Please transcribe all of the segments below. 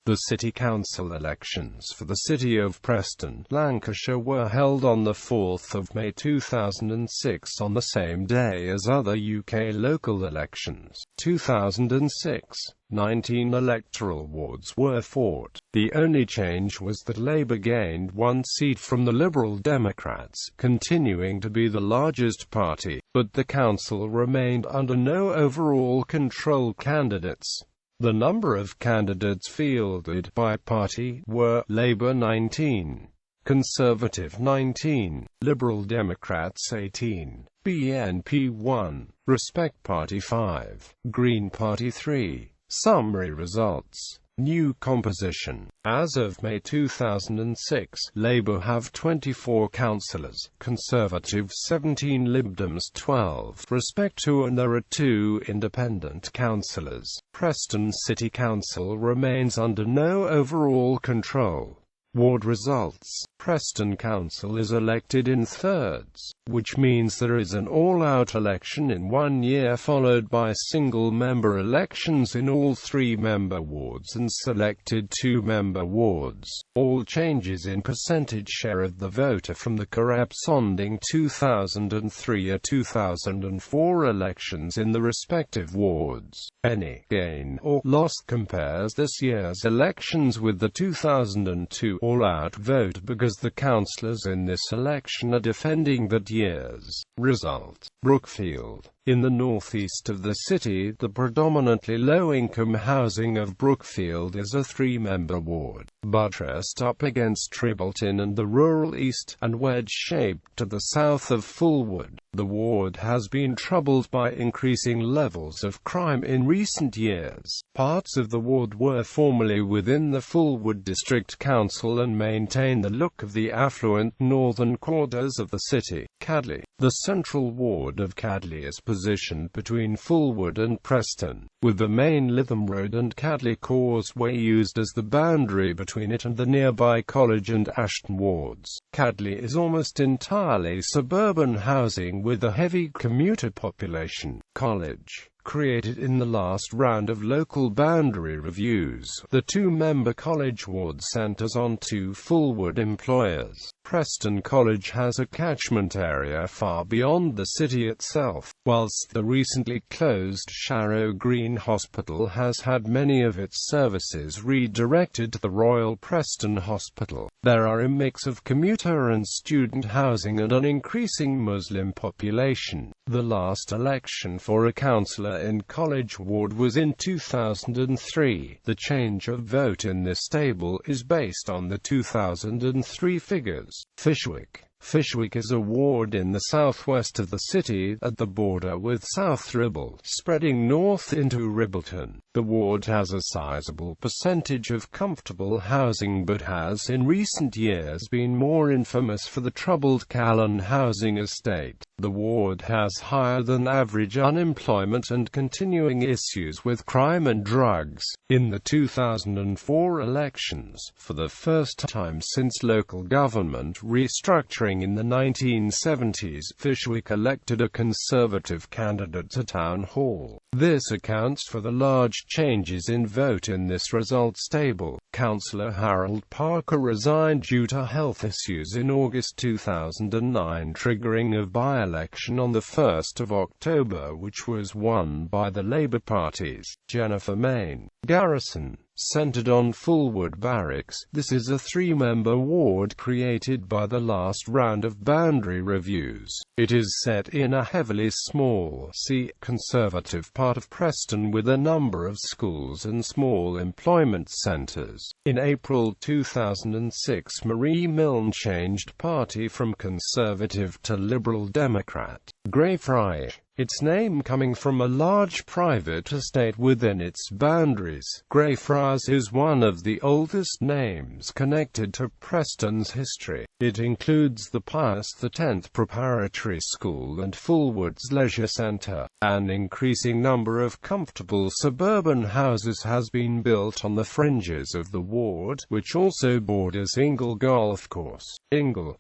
The City Council elections for the City of Preston, Lancashire were held on the 4th of May 2006 on the same day as other UK local elections. 2006, 19 electoral wards were fought. The only change was that Labour gained one seat from the Liberal Democrats, continuing to be the largest party, but the council remained under no overall control candidates. The number of candidates fielded by party were Labour 19, Conservative 19, Liberal Democrats 18, BNP 1, Respect Party 5, Green Party 3. Summary results. New composition. As of May 2006, Labour have 24 councillors, Conservative 17, Lib Dems 12, Respect 2, and there are 2 independent councillors. Preston City Council remains under no overall control. Ward results. Preston Council is elected in thirds, which means there is an all-out election in 1 year followed by single-member elections in all 3-member wards and selected 2-member wards. All changes in percentage share of the vote are from the corresponding 2003 or 2004 elections in the respective wards. Any gain or loss compares this year's elections with the 2002 all-out vote because the councillors in this election are defending that year's result. Brookfield. In the northeast of the city, the predominantly low-income housing of Brookfield is a 3-member ward, buttressed up against Tribbleton and the rural east, and wedge-shaped to the south of Fulwood. The ward has been troubled by increasing levels of crime in recent years. Parts of the ward were formerly within the Fulwood District Council and maintain the look of the affluent northern quarters of the city. Cadley. The central ward of Cadley is positioned between Fulwood and Preston, with the main Lytham Road and Cadley Causeway used as the boundary between it and the nearby College and Ashton wards. Cadley is almost entirely suburban housing with a heavy commuter population. College. Created in the last round of local boundary reviews, the 2-member College ward centres on 2 Fulwood employers. Preston College has a catchment area far beyond the city itself, whilst the recently closed Sharrow Green Hospital has had many of its services redirected to the Royal Preston Hospital. There are a mix of commuter and student housing and an increasing Muslim population. The last election for a councillor in College Ward was in 2003. The change of vote in this table is based on the 2003 figures. Fishwick is a ward in the southwest of the city, at the border with South Ribble, spreading north into Ribbleton. The ward has a sizable percentage of comfortable housing but has in recent years been more infamous for the troubled Callan housing estate. The ward has higher than average unemployment and continuing issues with crime and drugs. In the 2004 elections, for the first time since local government restructuring in the 1970s, Fishwick elected a Conservative candidate to Town Hall. This accounts for the large changes in vote in this results table. Councillor Harold Parker resigned due to health issues in August 2009, triggering a by-election on the 1st of October which was won by the Labour parties. Jennifer Main. Garrison. Centred on Fulwood Barracks, this is a 3-member ward created by the last round of boundary reviews. It is set in a heavily small, Conservative part of Preston with a number of schools and small employment centres. In April 2006, Marie Milne changed party from Conservative to Liberal Democrat. Greyfriars. Its name coming from a large private estate within its boundaries. Greyfriars is one of the oldest names connected to Preston's history. It includes the Pius X Preparatory School and Fulwood's Leisure Centre. An increasing number of comfortable suburban houses has been built on the fringes of the ward, which also borders Ingle Golf Course. Ingle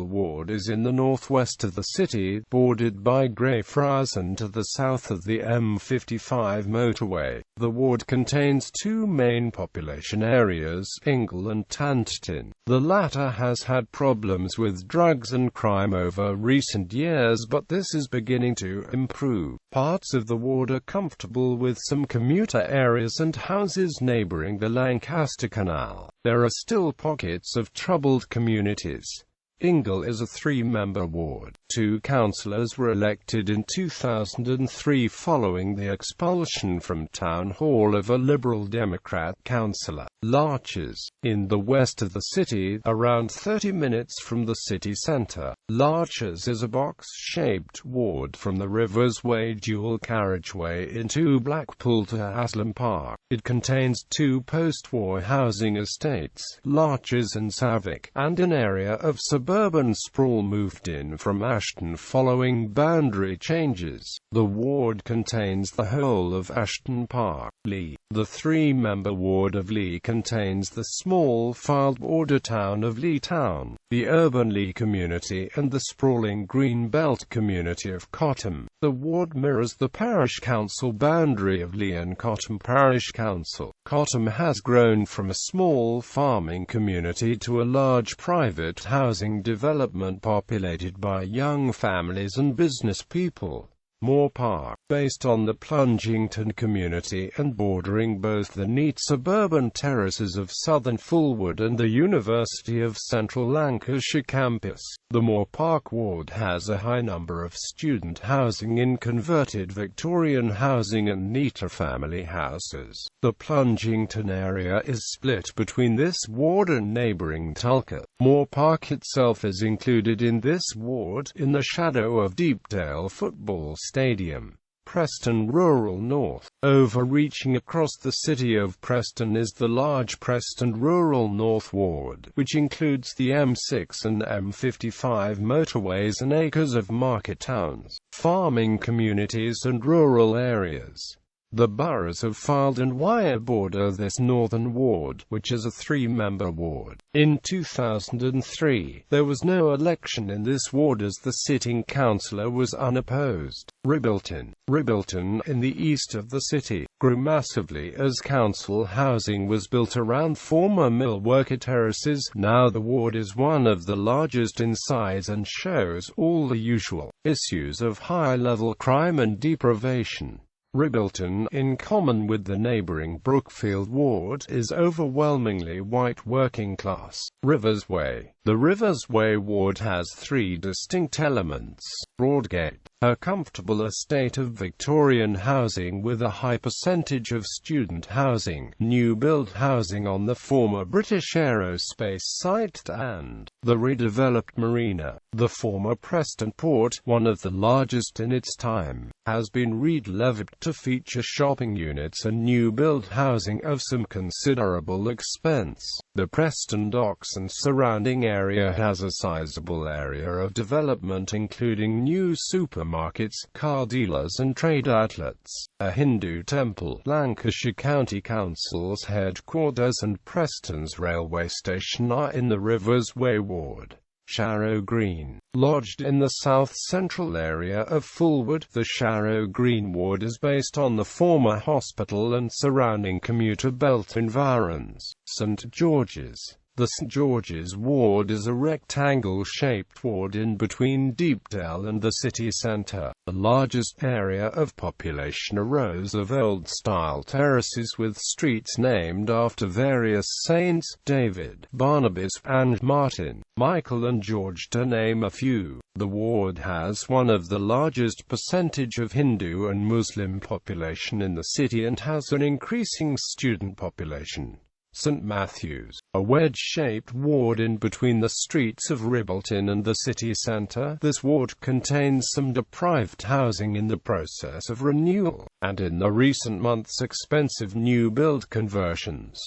Ward is in the northwest of the city, bordered by Greyfriars 1000 to the south of the M55 motorway. The ward contains two main population areas, Ingle and Tanton. The latter has had problems with drugs and crime over recent years, but this is beginning to improve. Parts of the ward are comfortable with some commuter areas and houses neighbouring the Lancaster Canal. There are still pockets of troubled communities. Ingle is a three-member ward. Two councillors were elected in 2003 following the expulsion from Town Hall of a Liberal Democrat councillor. Larches, in the west of the city, around 30 minutes from the city centre. Larches is a box-shaped ward from the Rivers Way dual carriageway into Blackpool to Haslam Park. It contains two post-war housing estates, Larches and Savick, and an area of suburban sprawl moved in from Ashton following boundary changes. The ward contains the whole of Ashton Park. Lee. The three-member ward of Lee contains the small filed border town of Lee Town, the urban Lee community and the sprawling green belt community of Cottam. The ward mirrors the parish council boundary of Lee and Cottam Parish Council. Cottam has grown from a small farming community to a large private housing development populated by young families and business people. Moore Park, based on the Plungington community and bordering both the neat suburban terraces of Southern Fulwood and the University of Central Lancashire campus. The Moore Park ward has a high number of student housing in converted Victorian housing and neater family houses. The Plungington area is split between this ward and neighbouring Tulka. Moore Park itself is included in this ward, in the shadow of Deepdale Football Stadium. Preston Rural North. Overreaching across the city of Preston is the large Preston Rural North Ward, which includes the M6 and M55 motorways and acres of market towns, farming communities and rural areas. The boroughs of Fylde and Wyre border this northern ward, which is a three-member ward. In 2003, there was no election in this ward as the sitting councillor was unopposed. Ribbleton. Ribbleton, in the east of the city, grew massively as council housing was built around former mill worker terraces. Now the ward is one of the largest in size and shows all the usual issues of high-level crime and deprivation. Ribbleton, in common with the neighbouring Brookfield ward, is overwhelmingly white working class. Rivers Way. The Rivers Way ward has three distinct elements. Broadgate, a comfortable estate of Victorian housing with a high percentage of student housing, new-build housing on the former British Aerospace site, and the redeveloped marina. The former Preston port, one of the largest in its time, has been redeveloped to feature shopping units and new-build housing of some considerable expense. The Preston docks and surrounding area has a sizable area of development including new supermarkets, car dealers and trade outlets, a Hindu temple, Lancashire County Council's headquarters and Preston's railway station are in the Rivers Way ward. Sharrow Green. Lodged in the south-central area of Fulwood, the Sharrow Green ward is based on the former hospital and surrounding commuter belt environs. St George's. The St George's ward is a rectangle-shaped ward in between Deepdale and the city centre. The largest area of population are rows of old-style terraces with streets named after various saints, David, Barnabas, and Martin, Michael and George to name a few. The ward has one of the largest percentage of Hindu and Muslim population in the city and has an increasing student population. St Matthew's, a wedge-shaped ward in between the streets of Ribbleton and the city centre. This ward contains some deprived housing in the process of renewal, and in the recent months expensive new-build conversions.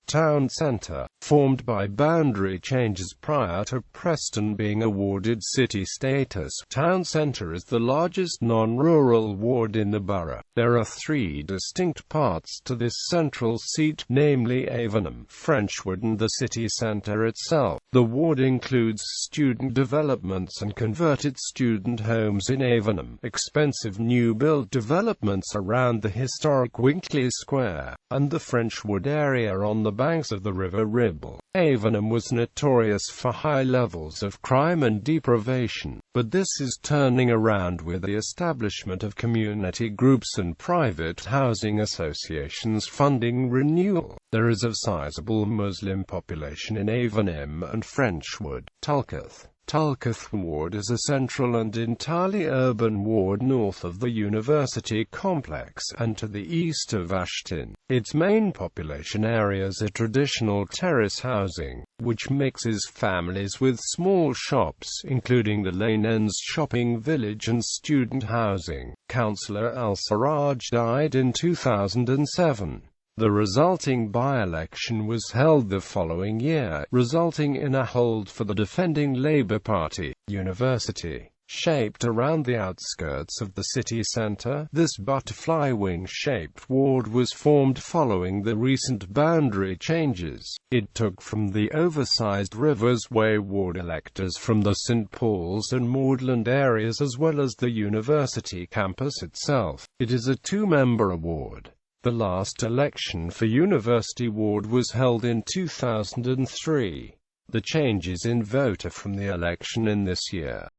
Town Centre, formed by boundary changes prior to Preston being awarded city status. Town Centre is the largest non-rural ward in the borough. There are three distinct parts to this central seat, namely Avenham, Frenchwood and the city centre itself. The ward includes student developments and converted student homes in Avenham, expensive new-built developments around the historic Winkley Square, and the French Wood area on the banks of the River Ribble. Avenham was notorious for high levels of crime and deprivation, but this is turning around with the establishment of community groups and private housing associations funding renewal. There is a sizable Muslim population in Avenham and French Wood. Tulkeith Ward is a central and entirely urban ward north of the university complex and to the east of Ashton. Its main population areas are traditional terrace housing, which mixes families with small shops, including the Lane Ends shopping village and student housing. Councillor Al-Sarraj died in 2007. The resulting by-election was held the following year, resulting in a hold for the defending Labour Party. University. Shaped around the outskirts of the city centre, this butterfly wing-shaped ward was formed following the recent boundary changes. It took from the oversized Rivers Way ward electors from the St Paul's and Magdalen areas as well as the university campus itself. It is a two-member ward. The last election for University Ward was held in 2003. The changes in voter from the election in this year